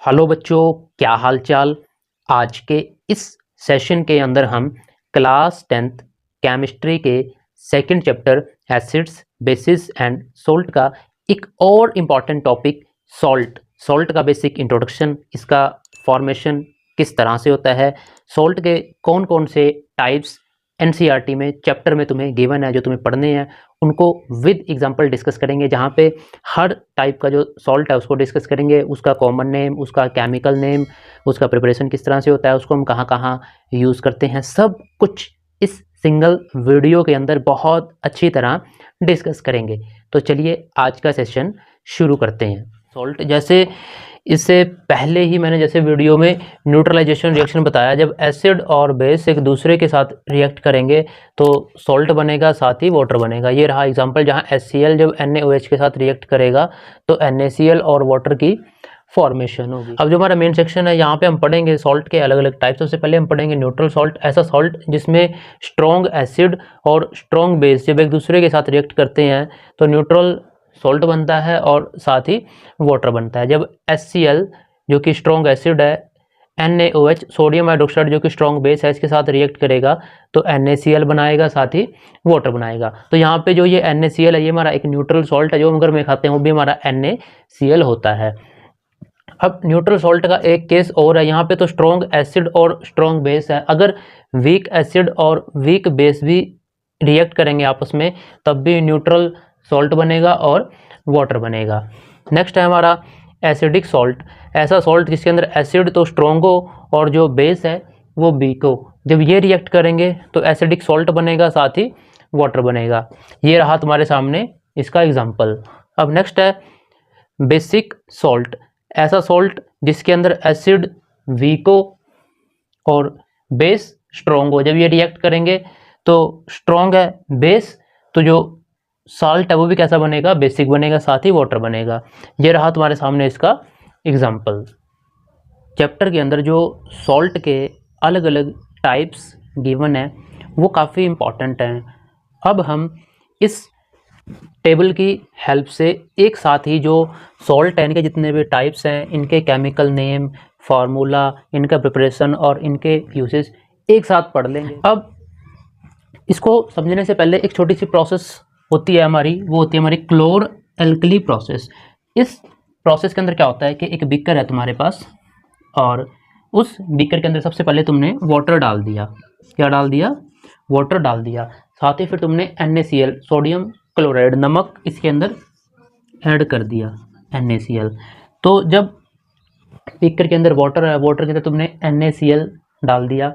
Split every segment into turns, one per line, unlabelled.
Hello बच्चों, क्या हाल चाल। आज के इस सेशन के अंदर हम क्लास 10th केमिस्ट्री के second chapter acids bases and salt का एक और इम्पॉर्टेंट टॉपिक सॉल्ट का बेसिक इंट्रोडक्शन, इसका फॉर्मेशन किस तरह से होता है, सॉल्ट के कौन कौन से टाइप्स एनसीईआरटी में चैप्टर में तुम्हें गिवन है जो तुम्हें पढ़ने हैं, उनको विद एग्जांपल डिस्कस करेंगे। जहाँ पे हर टाइप का जो सॉल्ट है उसको डिस्कस करेंगे, उसका कॉमन नेम, उसका केमिकल नेम, उसका प्रिपरेशन किस तरह से होता है, उसको हम कहाँ कहाँ यूज़ करते हैं, सब कुछ इस सिंगल वीडियो के अंदर बहुत अच्छी तरह डिस्कस करेंगे। तो चलिए आज का सेशन शुरू करते हैं। सॉल्ट, जैसे इससे पहले ही मैंने जैसे वीडियो में न्यूट्रलाइजेशन रिएक्शन बताया, जब एसिड और बेस एक दूसरे के साथ रिएक्ट करेंगे तो सॉल्ट बनेगा, साथ ही वाटर बनेगा। ये रहा एग्जांपल, जहाँ HCl जब NaOH के साथ रिएक्ट करेगा तो NaCl और वाटर की फॉर्मेशन होगी। अब जो हमारा मेन सेक्शन है, यहाँ पे हम पढ़ेंगे सॉल्ट के अलग अलग टाइप। सबसे पहले हम पढ़ेंगे न्यूट्रल सॉल्ट, ऐसा सॉल्ट जिसमें स्ट्रॉन्ग एसिड और स्ट्रॉन्ग बेस जब एक दूसरे के साथ रिएक्ट करते हैं तो न्यूट्रल सॉल्ट बनता है और साथ ही वाटर बनता है। जब HCl जो कि स्ट्रॉन्ग एसिड है, NaOH सोडियम हाइड्रोक्साइड जो कि स्ट्रॉन्ग बेस है, इसके साथ रिएक्ट करेगा तो NaCl बनाएगा, साथ ही वाटर बनाएगा। तो यहाँ पे जो ये NaCl है ये हमारा एक न्यूट्रल सॉल्ट है, जो हम घर में खाते हैं वो भी हमारा NaCl होता है। अब न्यूट्रल सॉल्ट का एक केस और है, यहाँ पे तो स्ट्रॉन्ग एसिड और स्ट्रॉन्ग बेस है, अगर वीक एसिड और वीक बेस भी रिएक्ट करेंगे आपस में तब भी न्यूट्रल सॉल्ट बनेगा और वाटर बनेगा। नेक्स्ट है हमारा एसिडिक सॉल्ट, ऐसा सॉल्ट जिसके अंदर एसिड तो स्ट्रॉन्ग हो और जो बेस है वो वीक हो। जब ये रिएक्ट करेंगे तो एसिडिक सॉल्ट बनेगा, साथ ही वाटर बनेगा। ये रहा तुम्हारे सामने इसका एग्जाम्पल। अब नेक्स्ट है बेसिक सॉल्ट, ऐसा सॉल्ट जिसके अंदर एसिड वीक हो और बेस स्ट्रॉन्ग हो। जब ये रिएक्ट करेंगे तो स्ट्रॉन्ग है बेस, तो जो साल्ट है वो भी कैसा बनेगा, बेसिक बनेगा, साथ ही वाटर बनेगा। ये रहा तुम्हारे सामने इसका एग्जाम्पल। चैप्टर के अंदर जो सॉल्ट के अलग अलग टाइप्स गिवन है वो काफ़ी इम्पॉर्टेंट हैं। अब हम इस टेबल की हेल्प से एक साथ ही जो सॉल्ट है इनके जितने भी टाइप्स हैं, इनके केमिकल नेम, फार्मूला, इनका प्रिपरेशन और इनके यूसेज एक साथ पढ़ लेंगे। अब इसको समझने से पहले एक छोटी सी प्रोसेस होती है हमारी, वो होती है हमारी क्लोर एल्कली प्रोसेस। इस प्रोसेस के अंदर क्या होता है कि एक बीकर है तुम्हारे पास और उस बीकर के अंदर सबसे पहले तुमने वाटर डाल दिया। क्या डाल दिया? वाटर डाल दिया। साथ ही फिर तुमने NaCl सोडियम क्लोराइड नमक इसके अंदर ऐड कर दिया, NaCl। तो जब बीकर के अंदर वाटर है, वाटर के अंदर तुमने NaCl डाल दिया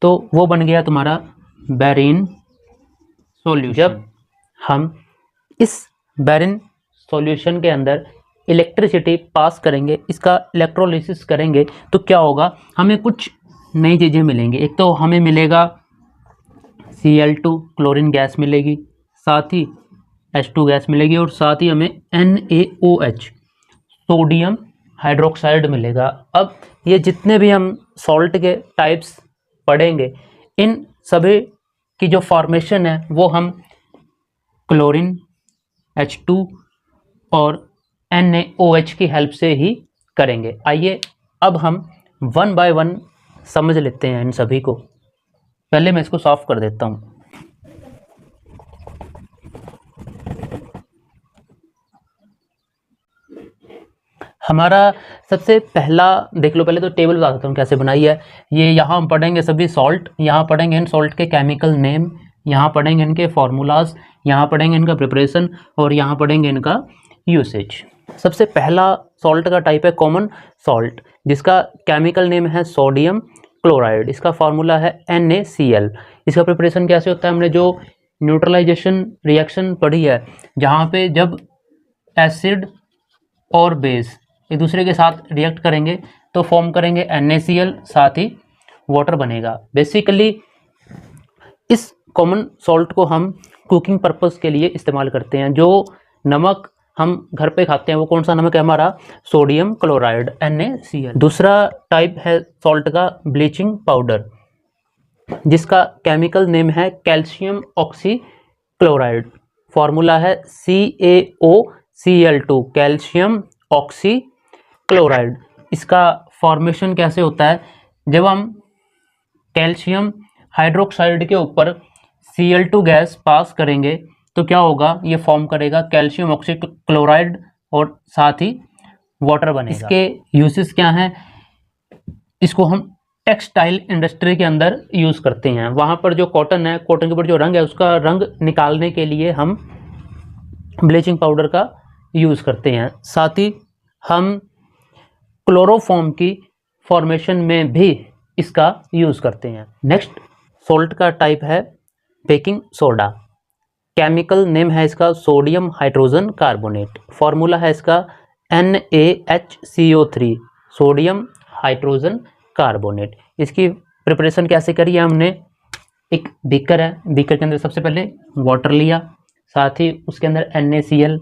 तो वो बन गया तुम्हारा बेरिन सॉल्यूशन। जब हम इस बेरिन सॉल्यूशन के अंदर इलेक्ट्रिसिटी पास करेंगे, इसका इलेक्ट्रोलिसिस करेंगे तो क्या होगा, हमें कुछ नई चीज़ें मिलेंगी। एक तो हमें मिलेगा Cl2 क्लोरीन गैस मिलेगी, साथ ही H2 गैस मिलेगी और साथ ही हमें NaOH सोडियम हाइड्रोक्साइड मिलेगा। अब ये जितने भी हम सॉल्ट के टाइप्स पढ़ेंगे, इन सभी की जो फॉर्मेशन है वो हम क्लोरीन, H2 और NaOH की हेल्प से ही करेंगे। आइए अब हम वन बाय वन समझ लेते हैं इन सभी को। पहले मैं इसको साफ कर देता हूँ। हमारा सबसे पहला देख लो, पहले तो टेबल बता देता हूँ कैसे बनाई है। ये यहाँ हम पढ़ेंगे सभी सॉल्ट, यहाँ पढ़ेंगे इन सॉल्ट के केमिकल नेम, यहाँ पढ़ेंगे इनके फार्मूलाज, यहाँ पढ़ेंगे इनका प्रिपरेशन और यहाँ पढ़ेंगे इनका यूसेज। सबसे पहला सॉल्ट का टाइप है कॉमन सॉल्ट, जिसका केमिकल नेम है सोडियम क्लोराइड, इसका फार्मूला है NaCl। इसका प्रिपरेशन कैसे होता है, हमने जो न्यूट्रलाइजेशन रिएक्शन पढ़ी है, जहाँ पे जब एसिड और बेस एक दूसरे के साथ रिएक्ट करेंगे तो फॉर्म करेंगे NaCl, साथ ही वाटर बनेगा। बेसिकली इस कॉमन सॉल्ट को हम कुकिंग पर्पस के लिए इस्तेमाल करते हैं। जो नमक हम घर पे खाते हैं वो कौन सा नमक है, हमारा सोडियम क्लोराइड NaCl। दूसरा टाइप है सॉल्ट का ब्लीचिंग पाउडर, जिसका केमिकल नेम है कैल्शियम ऑक्सी क्लोराइड, फार्मूला है CaOCl2 कैल्शियम ऑक्सी क्लोराइड। इसका फॉर्मेशन कैसे होता है, जब हम कैल्शियम हाइड्रोक्साइड के ऊपर Cl2 गैस पास करेंगे तो क्या होगा, ये फॉर्म करेगा कैल्शियम ऑक्सीक्लोराइड और साथ ही वाटर बनेगा। इसके यूसेस क्या हैं, इसको हम टेक्सटाइल इंडस्ट्री के अंदर यूज़ करते हैं। वहाँ पर जो कॉटन है, कॉटन के ऊपर जो रंग है उसका रंग निकालने के लिए हम ब्लीचिंग पाउडर का यूज़ करते हैं। साथ ही हम क्लोरोफॉर्म की फॉर्मेशन में भी इसका यूज़ करते हैं। नेक्स्ट सॉल्ट का टाइप है बेकिंग सोडा। केमिकल नेम है इसका सोडियम हाइड्रोजन कार्बोनेट। फार्मूला है इसका NaHCO3 सोडियम हाइड्रोजन कार्बोनेट। इसकी प्रिपरेशन कैसे करी है हमने, एक बीकर है, बीकर के अंदर सबसे पहले वाटर लिया, साथ ही उसके अंदर NaCl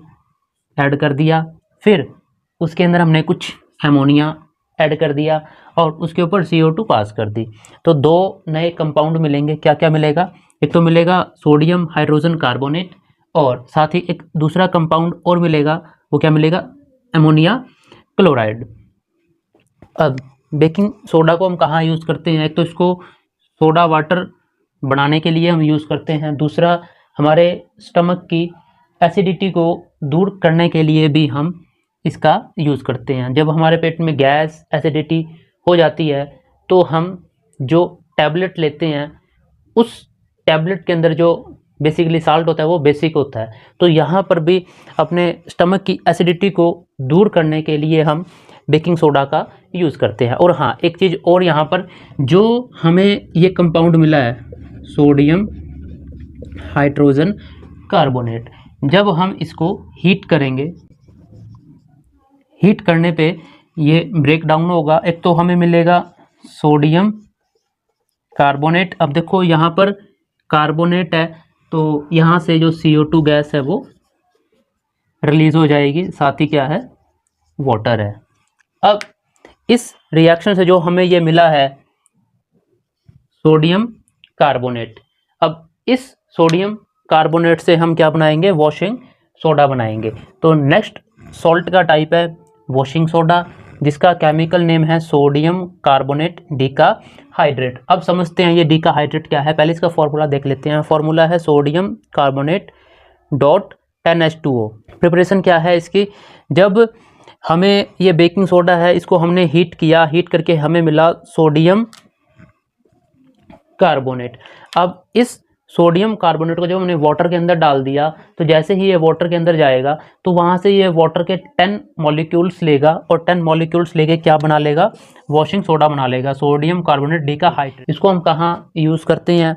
ऐड कर दिया, फिर उसके अंदर हमने कुछ एमोनिया ऐड कर दिया और उसके ऊपर CO2 पास कर दी। तो दो नए कंपाउंड मिलेंगे। क्या क्या मिलेगा, एक तो मिलेगा सोडियम हाइड्रोजन कार्बोनेट और साथ ही एक दूसरा कंपाउंड और मिलेगा, वो क्या मिलेगा, एमोनिया क्लोराइड। अब बेकिंग सोडा को हम कहाँ यूज़ करते हैं, एक तो इसको सोडा वाटर बनाने के लिए हम यूज़ करते हैं, दूसरा हमारे स्टमक की एसिडिटी को दूर करने के लिए भी हम इसका यूज़ करते हैं। जब हमारे पेट में गैस एसिडिटी हो जाती है तो हम जो टैबलेट लेते हैं उस टैबलेट के अंदर जो बेसिकली साल्ट होता है वो बेसिक होता है। तो यहाँ पर भी अपने स्टमक की एसिडिटी को दूर करने के लिए हम बेकिंग सोडा का यूज़ करते हैं। और हाँ, एक चीज़ और, यहाँ पर जो हमें ये कंपाउंड मिला है सोडियम हाइड्रोजन कार्बोनेट, जब हम इसको हीट करेंगे, हीट करने पे ये ब्रेक डाउन होगा। एक तो हमें मिलेगा सोडियम कार्बोनेट। अब देखो यहाँ पर कार्बोनेट है तो यहाँ से जो CO2 गैस है वो रिलीज हो जाएगी, साथ ही क्या है, वाटर है। अब इस रिएक्शन से जो हमें ये मिला है सोडियम कार्बोनेट, अब इस सोडियम कार्बोनेट से हम क्या बनाएंगे, वॉशिंग सोडा बनाएंगे। तो नेक्स्ट सॉल्ट का टाइप है वॉशिंग सोडा, जिसका केमिकल नेम है सोडियम कार्बोनेट डीकाहाइड्रेट। अब समझते हैं ये डीकाहाइड्रेट क्या है, पहले इसका फॉर्मूला देख लेते हैं। फॉर्मूला है sodium carbonate dot 10H2O। Preparation क्या है इसकी, जब हमें ये बेकिंग सोडा है इसको हमने हीट किया, हीट करके हमें मिला सोडियम कार्बोनेट। अब इस सोडियम कार्बोनेट को जब हमने वाटर के अंदर डाल दिया तो जैसे ही ये वाटर के अंदर जाएगा तो वहाँ से ये वाटर के 10 मॉलिक्यूल्स लेगा और 10 मॉलिक्यूल्स लेके क्या बना लेगा, वॉशिंग सोडा बना लेगा, सोडियम कार्बोनेट डीकाहाइड्रेट। इसको हम कहाँ यूज़ करते हैं,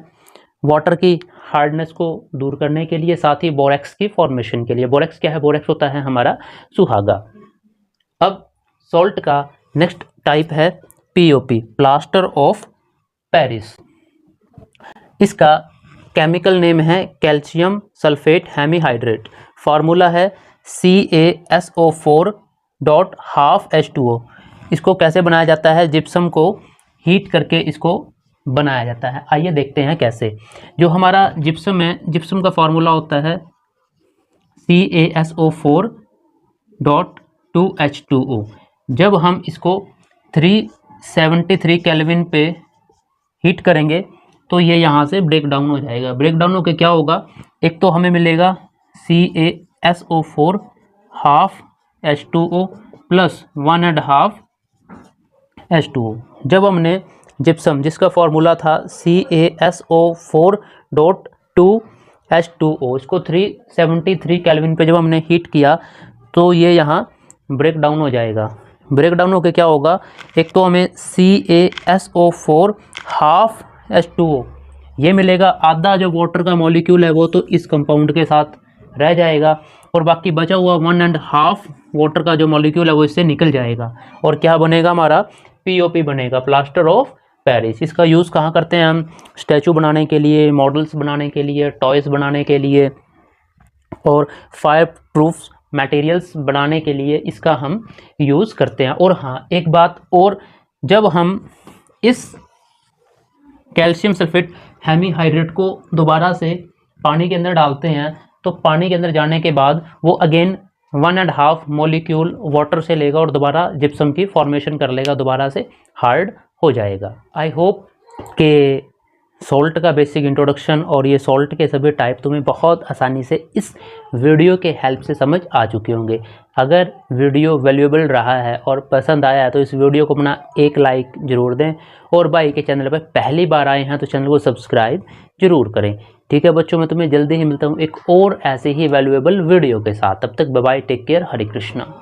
वाटर की हार्डनेस को दूर करने के लिए, साथ ही बोरेक्स की फॉर्मेशन के लिए। बोरेक्स क्या है, बोरेक्स होता है हमारा सुहागा। अब सॉल्ट का नेक्स्ट टाइप है POP प्लास्टर ऑफ पेरिस। इसका केमिकल नेम है कैल्शियम सल्फेट हेमीहाइड्रेट। फार्मूला है CaSO4 डॉट हाफ H2O। इसको कैसे बनाया जाता है, जिप्सम को हीट करके इसको बनाया जाता है। आइए देखते हैं कैसे। जो हमारा जिप्सम है, जिप्सम का फार्मूला होता है CaSO4 डॉट 2H2O। जब हम इसको 373 केल्विन पे हीट करेंगे तो ये यहाँ से ब्रेक डाउन हो जाएगा। ब्रेक डाउन होकर क्या होगा, एक तो हमें मिलेगा CaSO4 half H2O plus 1.5 H2O। जब हमने जिप्सम, जिसका फॉर्मूला था CaSO4 डॉट 2H2O, इसको 373 केल्विन पे जब हमने हीट किया तो ये यहाँ ब्रेक डाउन हो जाएगा। ब्रेक डाउन होकर क्या होगा, एक तो हमें CaSO4 हाफ H2O ये मिलेगा, आधा जो वाटर का मॉलिक्यूल है वो तो इस कंपाउंड के साथ रह जाएगा और बाकी बचा हुआ 1.5 वाटर का जो मॉलिक्यूल है वो इससे निकल जाएगा और क्या बनेगा, हमारा POP बनेगा, प्लास्टर ऑफ पेरिस। इसका यूज़ कहाँ करते हैं हम, स्टैचू बनाने के लिए, मॉडल्स बनाने के लिए, टॉयज़ बनाने के लिए और फायर प्रूफ मटेरियल्स बनाने के लिए इसका हम यूज़ करते हैं। और हाँ, एक बात और, जब हम इस कैल्शियम सल्फेट हेमीहाइड्रेट को दोबारा से पानी के अंदर डालते हैं तो पानी के अंदर जाने के बाद वो अगेन 1.5 मॉलिक्यूल वाटर से लेगा और दोबारा जिप्सम की फॉर्मेशन कर लेगा, दोबारा से हार्ड हो जाएगा। आई होप कि सॉल्ट का बेसिक इंट्रोडक्शन और ये सॉल्ट के सभी टाइप तुम्हें बहुत आसानी से इस वीडियो के हेल्प से समझ आ चुके होंगे। अगर वीडियो वैल्यूएबल रहा है और पसंद आया है तो इस वीडियो को अपना एक लाइक ज़रूर दें, और भाई के चैनल पर पहली बार आए हैं तो चैनल को सब्सक्राइब जरूर करें। ठीक है बच्चों, मैं तुम्हें जल्दी ही मिलता हूँ एक और ऐसे ही वैल्यूएबल वीडियो के साथ। तब तक बाय बाय, टेक केयर, हरे कृष्णा।